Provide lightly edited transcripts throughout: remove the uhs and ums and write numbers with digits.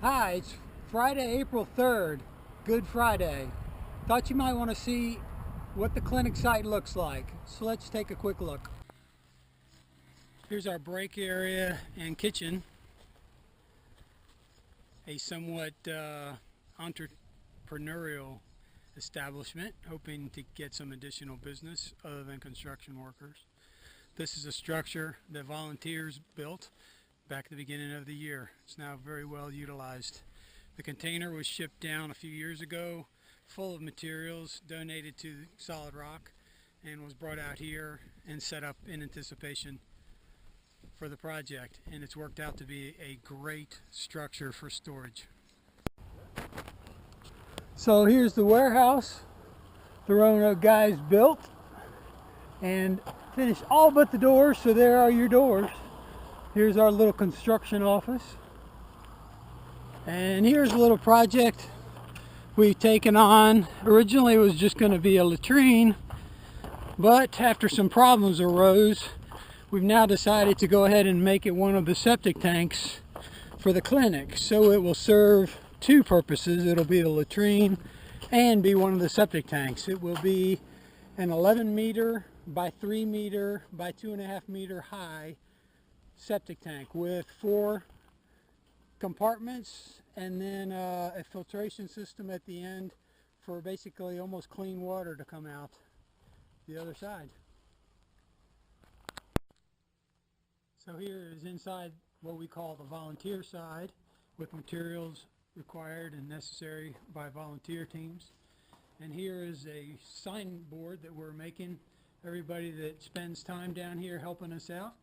Hi, it's Friday, April 3rd, Good Friday. Thought you might want to see what the clinic site looks like. So let's take a quick look. Here's our break area and kitchen. A somewhat entrepreneurial establishment, hoping to get some additional business other than construction workers. This is a structure that volunteers built back at the beginning of the year. It's now very well utilized. The container was shipped down a few years ago, full of materials donated to Solid Rock, and was brought out here and set up in anticipation for the project. And it's worked out to be a great structure for storage. So here's the warehouse the Roanoke guys built and finished all but the doors, so there are your doors. Here's our little construction office. And here's a little project we've taken on. Originally it was just going to be a latrine, but after some problems arose, we've now decided to go ahead and make it one of the septic tanks for the clinic. So it will serve two purposes. It'll be the latrine and be one of the septic tanks. It will be an 11 meter by 3 meter by 2.5 meter high septic tank with 4 compartments and then a filtration system at the end for basically almost clean water to come out the other side. So here is inside what we call the volunteer side, with materials required and necessary by volunteer teams. And here is a signboard that we're making. Everybody that spends time down here helping us out,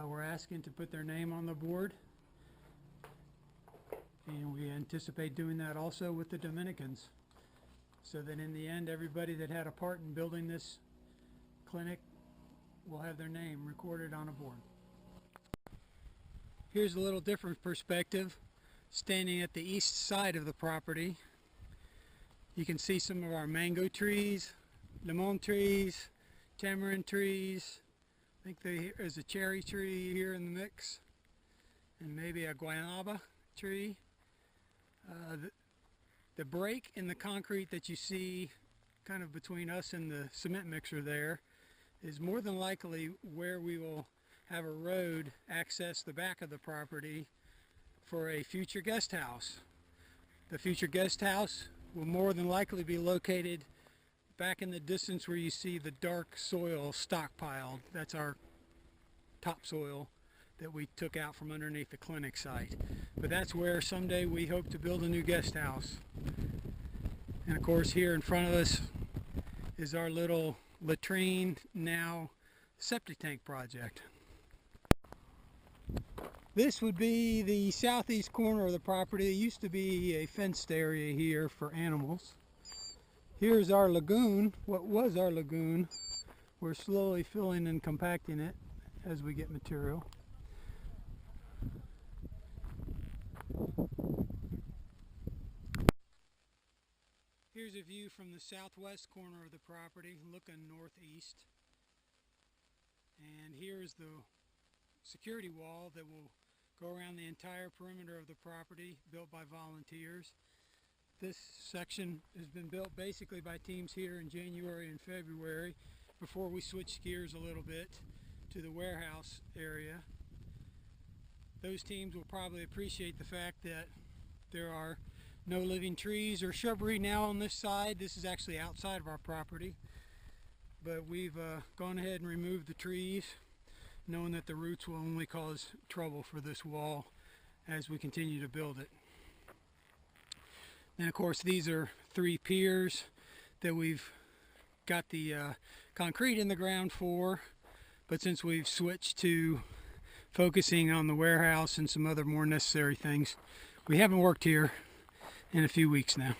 we're asking to put their name on the board, and we anticipate doing that also with the Dominicans, so that in the end everybody that had a part in building this clinic will have their name recorded on a board. Here's a little different perspective. Standing at the east side of the property, you can see some of our mango trees, lemon trees, tamarind trees. I think there's a cherry tree here in the mix, and maybe a guayaba tree. The break in the concrete that you see kind of between us and the cement mixer there is more than likely where we will have a road access the back of the property for a future guest house. The future guest house will more than likely be located back in the distance where you see the dark soil stockpiled. That's our topsoil that we took out from underneath the clinic site. But that's where someday we hope to build a new guest house. And of course here in front of us is our little latrine, now septic tank project. This would be the southeast corner of the property. It used to be a fenced area here for animals. Here's our lagoon, what was our lagoon. We're slowly filling and compacting it as we get material. Here's a view from the southwest corner of the property looking northeast. And here's the security wall that will go around the entire perimeter of the property, built by volunteers. This section has been built basically by teams here in January and February before we switched gears a little bit to the warehouse area. Those teams will probably appreciate the fact that there are no living trees or shrubbery now on this side. This is actually outside of our property, but we've gone ahead and removed the trees, knowing that the roots will only cause trouble for this wall as we continue to build it. And of course these are 3 piers that we've got the concrete in the ground for, but since we've switched to focusing on the warehouse and some other more necessary things, we haven't worked here in a few weeks now.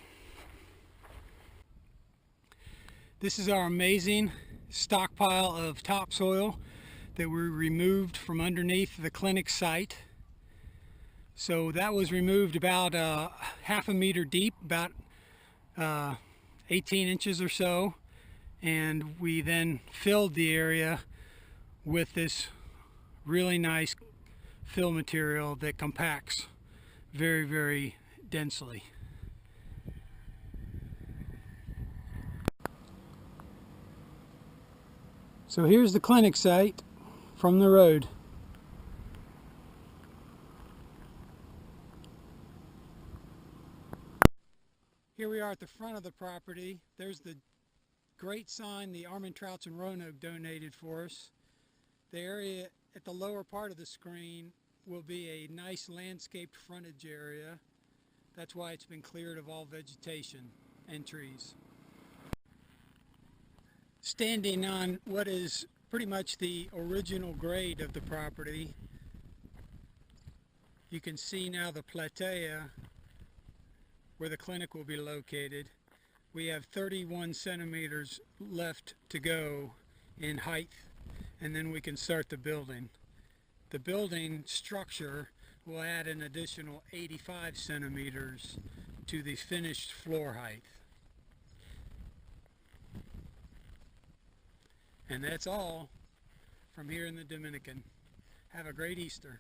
This is our amazing stockpile of topsoil that we removed from underneath the clinic site. So that was removed about half a meter deep, about 18 inches or so, and we then filled the area with this really nice fill material that compacts very, very densely. So here's the clinic site from the road. Here we are at the front of the property. There's the great sign the Armentrout and Roanoke donated for us. The area at the lower part of the screen will be a nice landscaped frontage area. That's why it's been cleared of all vegetation and trees. Standing on what is pretty much the original grade of the property, you can see now the platea where the clinic will be located. We have 31 centimeters left to go in height, and then we can start the building. The building structure will add an additional 85 centimeters to the finished floor height. And that's all from here in the Dominican. Have a great Easter.